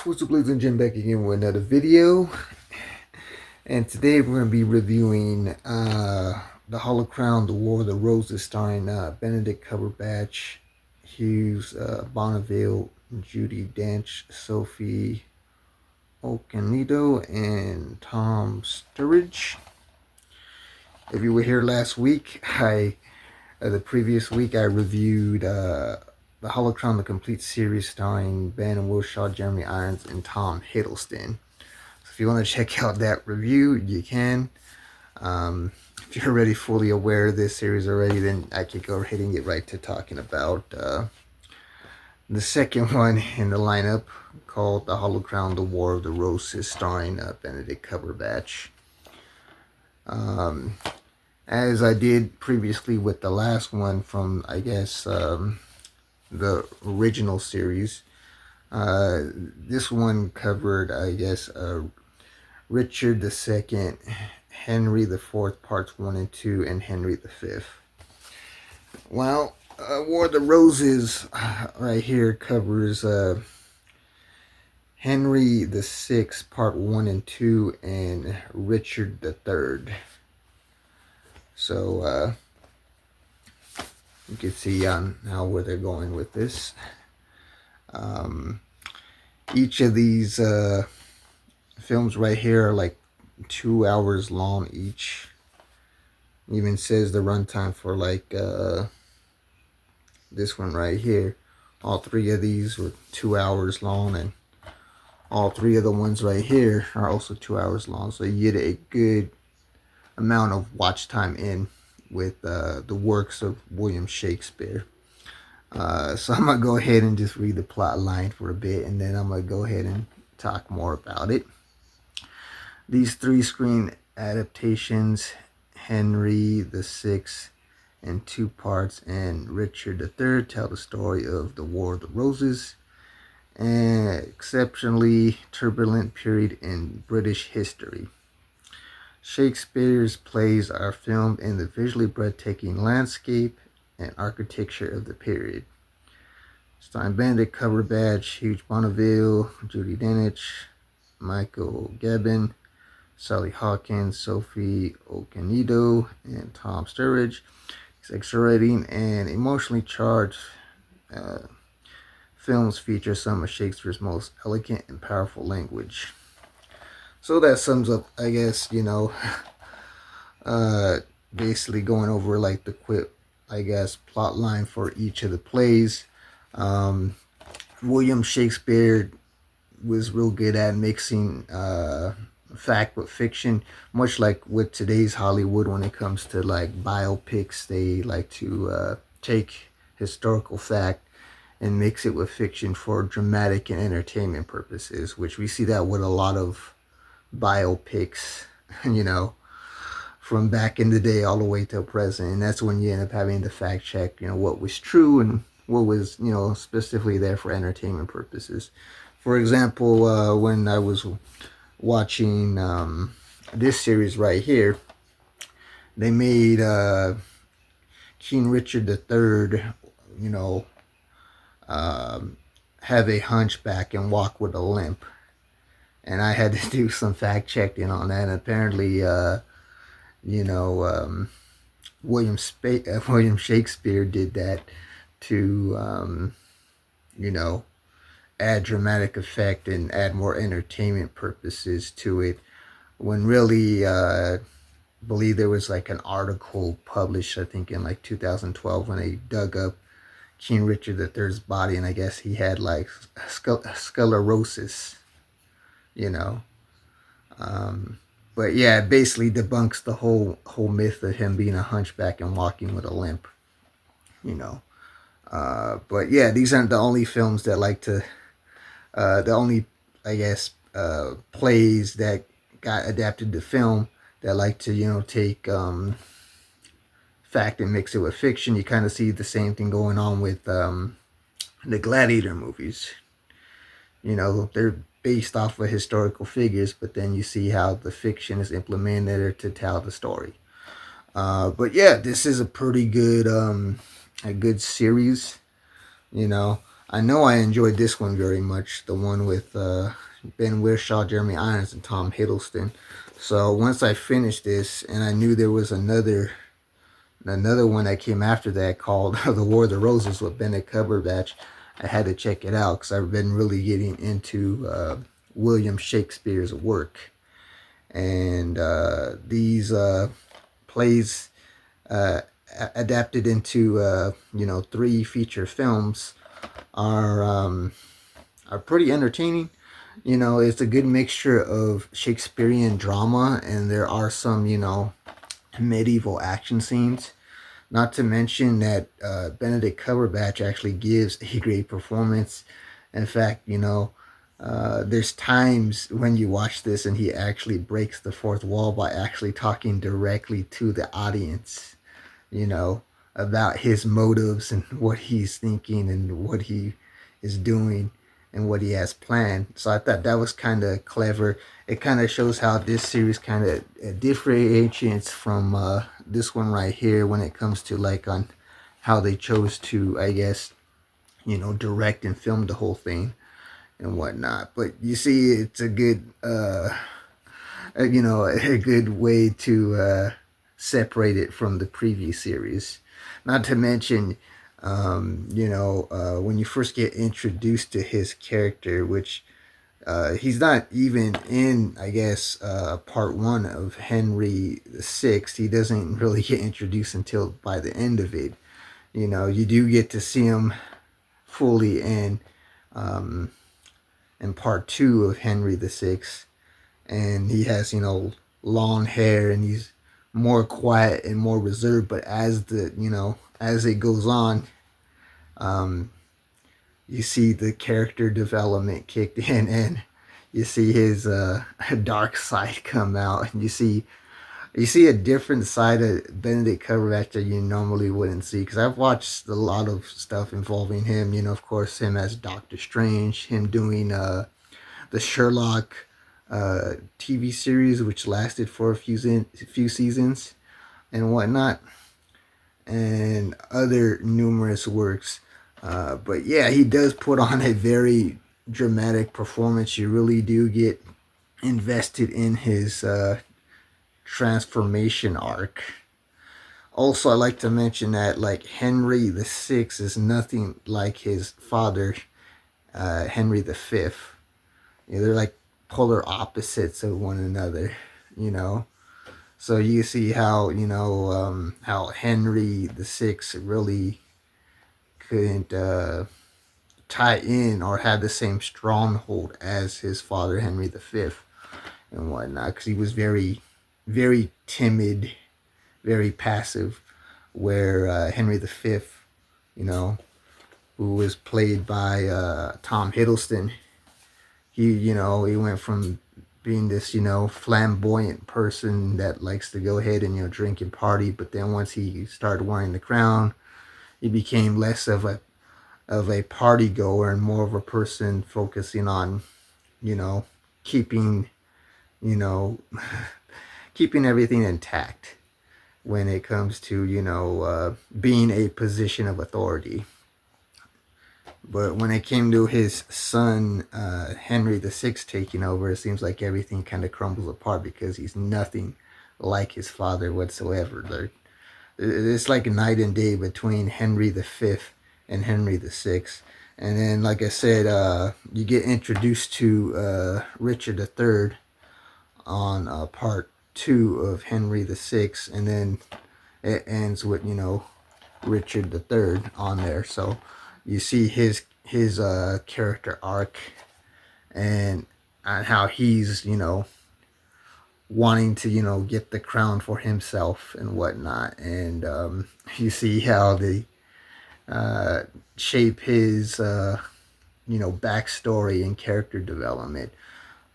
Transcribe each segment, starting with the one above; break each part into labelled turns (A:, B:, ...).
A: What's up, ladies and gentlemen, back again with another video. And today we're going to be reviewing The Hollow Crown, The War of the Roses, starring Benedict Cumberbatch, Hugh Bonneville, Judi Dench, Sophie, Okonedo, and Tom Sturridge. If you were here last week, the previous week I reviewed The Hollow Crown, the complete series starring Ben and Wilshaw, Jeremy Irons, and Tom Hiddleston. So if you want to check out that review, you can. If you're already fully aware of this series already, then I could go ahead and get right to talking about the second one in the lineup, called The Hollow Crown, The War of the Roses, starring Benedict Cumberbatch. As I did previously with the last one from, I guess, the original series. This one covered, I guess, Richard II, Henry IV, parts 1 and 2, and Henry V. Well, War of the Roses right here covers Henry VI, part 1 and 2, and Richard III. So, you can see now where they're going with this. Each of these films right here are like 2 hours long each. Even says the runtime for like this one right here. All three of these were 2 hours long, and all three of the ones right here are also 2 hours long. So you get a good amount of watch time in with the works of William Shakespeare. So I'm going to go ahead and just read the plot line for a bit, and then I'm going to go ahead and talk more about it. These 3 screen adaptations, Henry VI in 2 parts and Richard III, tell the story of the War of the Roses, an exceptionally turbulent period in British history. Shakespeare's plays are filmed in the visually breathtaking landscape and architecture of the period. Starring Benedict Cumberbatch, Hugh Bonneville, Judi Dench, Michael Gabin, Sally Hawkins, Sophie Okonedo, and Tom Sturridge. These exhilarating and emotionally charged films feature some of Shakespeare's most elegant and powerful language. So that sums up, I guess, basically going over like the quick, I guess, plot line for each of the plays. William Shakespeare was real good at mixing fact with fiction, much like with today's Hollywood. When it comes to like biopics, they like to take historical fact and mix it with fiction for dramatic and entertainment purposes, which we see that with a lot of biopics, from back in the day all the way till present. And that's when you end up having to fact check, what was true and what was, specifically there for entertainment purposes. For example, when I was watching this series right here, they made King Richard III, have a hunchback and walk with a limp. And I had to do some fact checking on that. And apparently, William Shakespeare did that to, add dramatic effect and add more entertainment purposes to it. When really, I believe there was like an article published, I think in like 2012, when they dug up King Richard III's body, and I guess he had like sclerosis. But yeah, it basically debunks the whole myth of him being a hunchback and walking with a limp. But yeah, these aren't the only films that like to, the only, I guess, plays that got adapted to film that like to, take fact and mix it with fiction. You kind of see the same thing going on with the Gladiator movies. They're based off of historical figures, but then you see how the fiction is implemented to tell the story. But yeah, this is a pretty good, a good series. I know I enjoyed this one very much, the one with Ben Whishaw, Jeremy Irons, and Tom Hiddleston. So once I finished this, and I knew there was another one that came after that called The War of the Roses with Benedict Cumberbatch, I had to check it out because I've been really getting into William Shakespeare's work. And these plays uh, adapted into 3 feature films are pretty entertaining. It's a good mixture of Shakespearean drama, and there are some medieval action scenes. Not to mention that Benedict Cumberbatch actually gives a great performance. In fact, there's times when you watch this and he actually breaks the fourth wall by actually talking directly to the audience, you know, about his motives and what he's thinking and what he is doing and what he has planned. So I thought that was kind of clever. It kind of shows how this series kind of differentiates from this one right here when it comes to like on how they chose to, I guess, direct and film the whole thing and whatnot. But you see, it's a good, a good way to separate it from the previous series. Not to mention, when you first get introduced to his character, which he's not even in, I guess, part 1 of Henry VI. He doesn't really get introduced until by the end of it. You do get to see him fully in part 2 of Henry VI, and he has long hair and he's more quiet and more reserved. But as it goes on, you see the character development kicked in, and you see his dark side come out, and you see a different side of Benedict Cumberbatch that you normally wouldn't see. Because I've watched a lot of stuff involving him. Of course, him as Doctor Strange, him doing the Sherlock TV series, which lasted for a few seasons and whatnot, and other numerous works. But yeah, he does put on a very dramatic performance. You really do get invested in his transformation arc. Also, I like to mention that like Henry VI is nothing like his father, Henry V. They're like polar opposites of one another. So you see how how Henry VI really couldn't tie in or have the same stronghold as his father Henry V and whatnot, because he was very, very timid, very passive, where Henry V, who was played by Tom Hiddleston, he went from being this flamboyant person that likes to go ahead and drink and party, but then once he started wearing the crown, he became less of a party goer and more of a person focusing on keeping keeping everything intact when it comes to being a position of authority. But when it came to his son Henry VI taking over, it seems like everything kind of crumbles apart because he's nothing like his father whatsoever. It's like a night and day between Henry V and Henry VI. And then, like I said, you get introduced to Richard III on part 2 of Henry VI, and then it ends with Richard III on there. So you see his character arc and how he's wanting to get the crown for himself and whatnot, and you see how they shape his backstory and character development.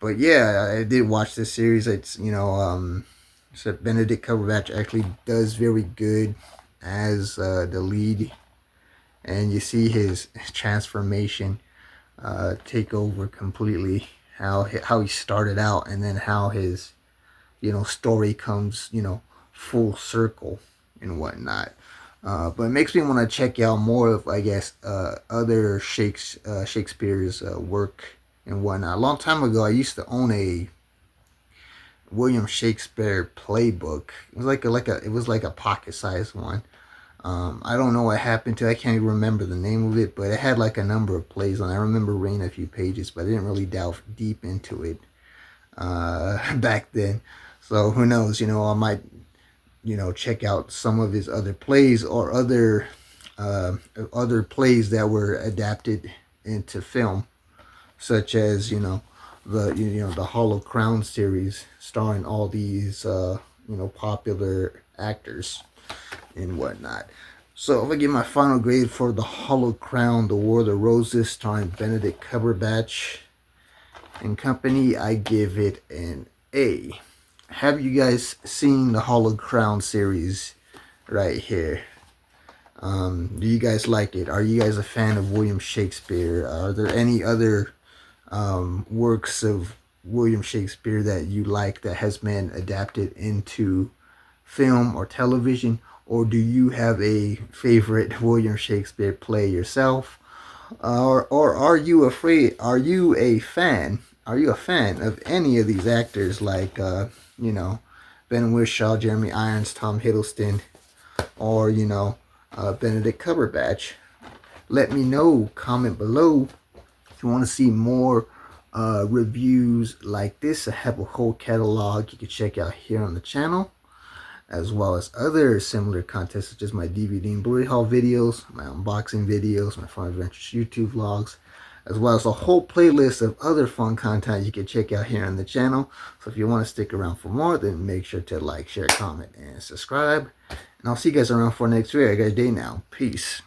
A: But yeah, I did watch this series. It's so Benedict Cumberbatch actually does very good as the lead, and you see his transformation take over completely. How he started out, and then how his story comes full circle and whatnot. But it makes me want to check out more of, I guess, other Shakespeare's work and whatnot. A long time ago, I used to own a William Shakespeare playbook. It was like a pocket sized one. I don't know what happened to it. I can't even remember the name of it, but it had like a number of plays on it. I remember reading a few pages, but I didn't really delve deep into it back then. So who knows? I might check out some of his other plays or other plays that were adapted into film, such as the Hollow Crown series, starring all these popular actors and whatnot. So if I give my final grade for the Hollow Crown, The War of the Roses, starring Benedict Cumberbatch and company, I give it an A. Have you guys seen the Hollow Crown series right here? Do you guys like it? Are you guys a fan of William Shakespeare? Are there any other works of William Shakespeare that you like that has been adapted into film or television? Or do you have a favorite William Shakespeare play yourself? Or are you afraid? Are you a fan? Are you a fan of any of these actors like Ben Whishaw, Jeremy Irons, Tom Hiddleston, or Benedict Cumberbatch? Let me know. Comment below if you want to see more reviews like this. I have a whole catalog you can check out here on the channel, as well as other similar content such as my DVD and Blu-ray haul videos, my unboxing videos, my Fun Adventures YouTube vlogs, as well as a whole playlist of other fun content you can check out here on the channel. So if you want to stick around for more, then make sure to like, share, comment, and subscribe. And I'll see you guys around for next video. I got a day now. Peace.